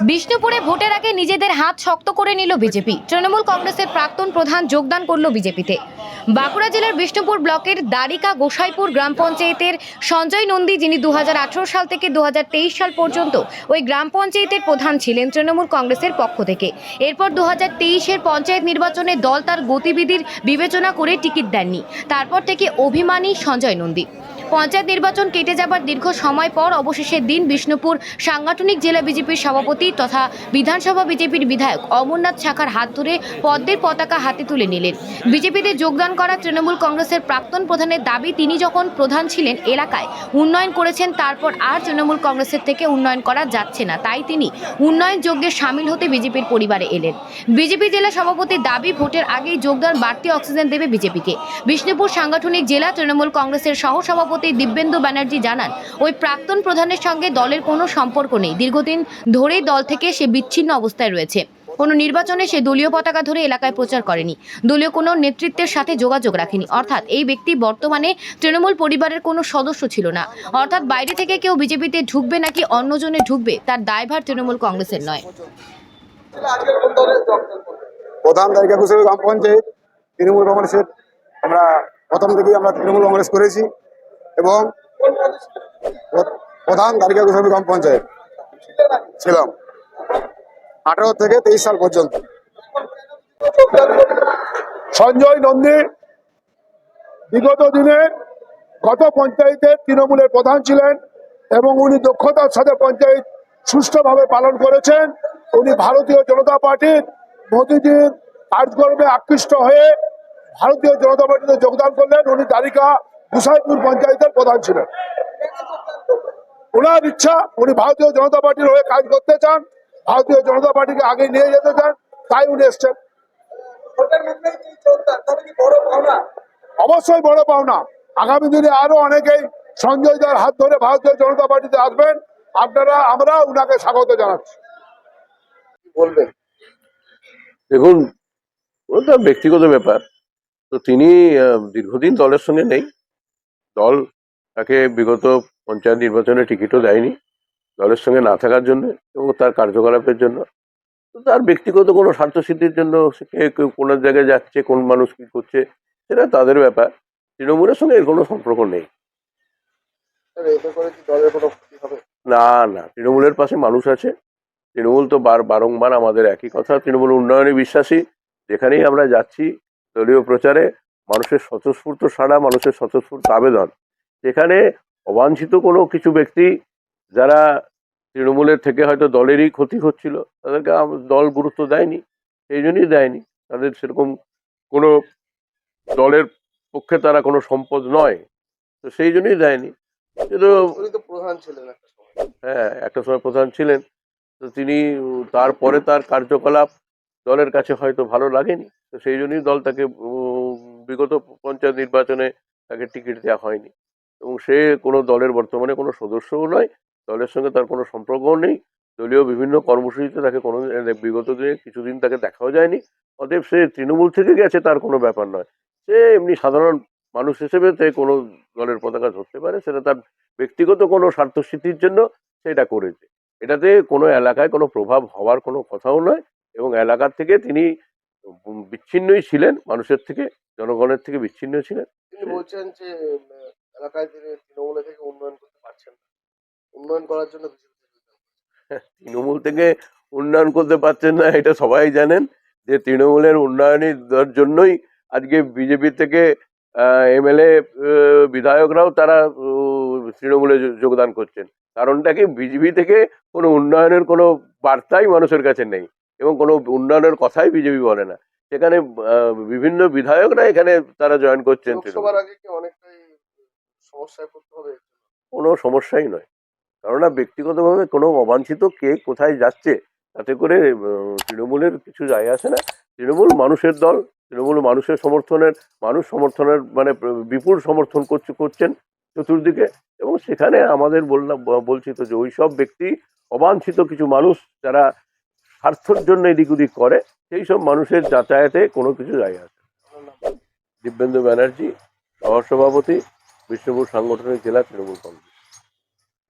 বিষ্ণুপুরে ভোটের আগে নিজেদের হাত শক্ত করে নিল বিজেপি। তৃণমূল কংগ্রেসের প্রাক্তন প্রধান যোগদান করল বিজেপিতে। বাঁকুড়া জেলার বিষ্ণুপুর ব্লকের দ্বারিকা গোসাইপুর গ্রাম পঞ্চায়েতের সঞ্জয় নন্দী, যিনি 2018 সাল থেকে 2023 সাল পর্যন্ত ওই গ্রাম পঞ্চায়েতের প্রধান ছিলেন তৃণমূল কংগ্রেসের পক্ষ থেকে। এরপর 2023-এর পঞ্চায়েত নির্বাচনে দল তার গতিবিধির বিবেচনা করে টিকিট দেননি। তারপর থেকে অভিমানী সঞ্জয় নন্দী। পঞ্চায়েত নির্বাচন কেটে যাবার দীর্ঘ সময় পর অবশেষে দিন বিষ্ণুপুর সাংগঠনিক জেলা বিজেপির সভাপতি তথা বিধানসভা বিজেপির বিধায়ক অমরনাথ শাখার হাত ধরে পদ্মের পতাকা হাতে তুলে নিলেন। বিজেপিতে যোগদান করা তৃণমূল কংগ্রেসের প্রাক্তন প্রধানের দাবি, তিনি যখন প্রধান ছিলেন এলাকায় উন্নয়ন করেছেন, তারপর আর তৃণমূল কংগ্রেসের থেকে উন্নয়ন করা যাচ্ছে না, তাই তিনি উন্নয়ন যজ্ঞে সামিল হতে বিজেপির পরিবারে এলেন। বিজেপি জেলা সভাপতির দাবি, ভোটের আগেই যোগদান বাড়তি অক্সিজেন দেবে বিজেপিকে। বিষ্ণুপুর সাংগঠনিক জেলা তৃণমূল কংগ্রেসের সহসভাপতি দিব্যেন্দু ব্যানার্জি জানান, ওই প্রাক্তন প্রধানের সঙ্গে দলের কোনো সম্পর্ক নেই। দীর্ঘদিন ধরেই দল থেকে সে বিচ্ছিন্ন অবস্থায় রয়েছে। কোনো নির্বাচনে সে দলীয় পতাকা ধরে এলাকায় প্রচার করেনি, দলীয় কোনো নেতৃত্বের সাথে যোগাযোগ রাখেনি। অর্থাৎ এই ব্যক্তি বর্তমানে তৃণমূল পরিবারের কোনো সদস্য ছিল না। অর্থাৎ বাইরে থেকে কেউ বিজেপিতে ঢুকবে নাকি অন্যজনে ঢুকবে, তার দায়ভার তৃণমূল কংগ্রেসের নয়। প্রধান দ্বারিকা গোসাইপুর গ্রাম পঞ্চায়েত তৃণমূল কংগ্রেসের আমরা প্রথম থেকেই আমরা তৃণমূল কংগ্রেস করেছি এবং প্রধান দ্বারিকা গোসাইপুর গ্রাম পঞ্চায়েত ছিলাম 18 থেকে 23 সাল পর্যন্ত। সঞ্জয় নন্দী বিগত দিনে গত পঞ্চায়েতের তৃণমূলের প্রধান ছিলেন এবং উনি দক্ষতার সাথে পঞ্চায়েত সুষ্ঠুভাবে পালন করেছেন। উনি ভারতীয় জনতা পার্টির মোদীজির কার্যক্রমে আকৃষ্ট হয়ে ভারতীয় জনতা পার্টিতে যোগদান করলেন। উনি দ্বারিকা গোসাইপুর পঞ্চায়েতের প্রধান ছিলেন। ওনার ইচ্ছা, উনি ভারতীয় জনতা পার্টির হয়ে কাজ করতে চান, ভারতীয় জনতা পার্টিকে আগে নিয়ে যেতে চান, তাই উনি এসছেন। অবশ্যই বড় পাওনা। আগামী দিনে আরো অনেকেই সঞ্জয় দার হাত ধরে ভারতীয় জনতা পার্টিতে আসবেন। আমরা উনাকে স্বাগত জানাচ্ছি। বলবেন, দেখুন, ওটা ব্যক্তিগত ব্যাপার। তো তিনি দীর্ঘদিন দলের সঙ্গে নেই। দল তাকে বিগত পঞ্চায়েত নির্বাচনে টিকিটও দেয়নি দলের সঙ্গে না থাকার জন্য এবং তার কার্যকলাপের জন্য। তো তার ব্যক্তিগত কোনো স্বার্থসিদ্ধির জন্য সে কেউ কোন জায়গায় যাচ্ছে, কোন মানুষ কি করছে, সেটা তাদের ব্যাপার। তৃণমূলের সঙ্গে এর কোনো সম্পর্ক নেই। না না, তৃণমূলের পাশে মানুষ আছে। তৃণমূল তো বারংবার আমাদের একই কথা, তৃণমূল উন্নয়নে বিশ্বাসী। যেখানেই আমরা যাচ্ছি দলীয় প্রচারে মানুষের স্বতঃস্ফূর্ত সাড়া, মানুষের স্বতঃস্ফূর্ত আবেদন। সেখানে অবাঞ্ছিত কোনো কিছু ব্যক্তি যারা তৃণমূলের থেকে হয়তো দলেরই ক্ষতি হচ্ছিল, তাদেরকে দল গুরুত্ব দেয়নি, সেই জন্যই দেয়নি। তাদের সেরকম কোনো দলের পক্ষে তারা কোনো সম্পদ নয়, তো সেই জন্যই দেয়নি। কিন্তু প্রধান ছিলেন হ্যাঁ, একটা সময় প্রধান ছিলেন। তো তিনি তারপরে তার কার্যকলাপ দলের কাছে হয়তো ভালো লাগেনি, তো সেই জন্যই দল তাকে বিগত পঞ্চায়েত নির্বাচনে তাকে টিকিট দেওয়া হয়নি এবং সে কোনো দলের বর্তমানে কোনো সদস্যও নয়, দলের সঙ্গে তার কোনো সম্পর্কও নেই। দলীয় বিভিন্ন কর্মসূচিতে তাকে কোনো বিগত দিনে কিছুদিন তাকে দেখাও যায়নি। অতএব সে তৃণমূল থেকে গেছে তার কোনো ব্যাপার নয়। সে এমনি সাধারণ মানুষ হিসেবে সে কোনো দলের পতাকা ধরতে পারে, সেটা তার ব্যক্তিগত কোনো স্বার্থসিদ্ধির জন্য সেটা করেছে। এটাতে কোনো এলাকায় কোনো প্রভাব হওয়ার কোনো কথাও নয় এবং এলাকার থেকে তিনি বিচ্ছিন্নই ছিলেন, মানুষের থেকে, জনগণের থেকে বিচ্ছিন্ন ছিলেন। তিনি বলছেন যে এলাকায় তিনি তৃণমূল থেকে উন্নয়ন করতে পারছেন না, উন্নয়ন করার জন্য তৃণমূল থেকে উন্নয়ন করতে পারছেন না এটা সবাই জানেন, যে তৃণমূলের উন্নয়নের জন্যই আজকে বিজেপি থেকে এমএলএ বিধায়করাও তারা তৃণমূলে যোগদান করছেন। কারণটা কি, বিজেপি থেকে কোনো উন্নয়নের কোনো বার্তাই মানুষের কাছে নেই এবং কোনো উন্নয়নের কথাই বিজেপি বলে না। সেখানে বিভিন্ন বিধায়করা এখানে তারা জয়েন করছেন। কোনো সমস্যাই নয়, কেননা ব্যক্তিগতভাবে কোনো অবাঞ্ছিত কে কোথায় যাচ্ছে তাতে করে তৃণমূলের কিছু যায় আসে না। তৃণমূল মানুষের দল, তৃণমূল মানুষের সমর্থনের মানে বিপুল সমর্থন করছেন চতুর্দিকে। এবং সেখানে আমাদের বলছি তো যে ওইসব ব্যক্তি, অবাঞ্ছিত কিছু মানুষ যারা স্বার্থের জন্য এদিক ওদিক করে, সেই সব মানুষের যাতায়াতে কোনো কিছু যায় আসে। দিব্যেন্দু ব্যানার্জি, সহসভাপতি, বিষ্ণুপুর সাংগঠনিক জেলা তৃণমূল কংগ্রেস।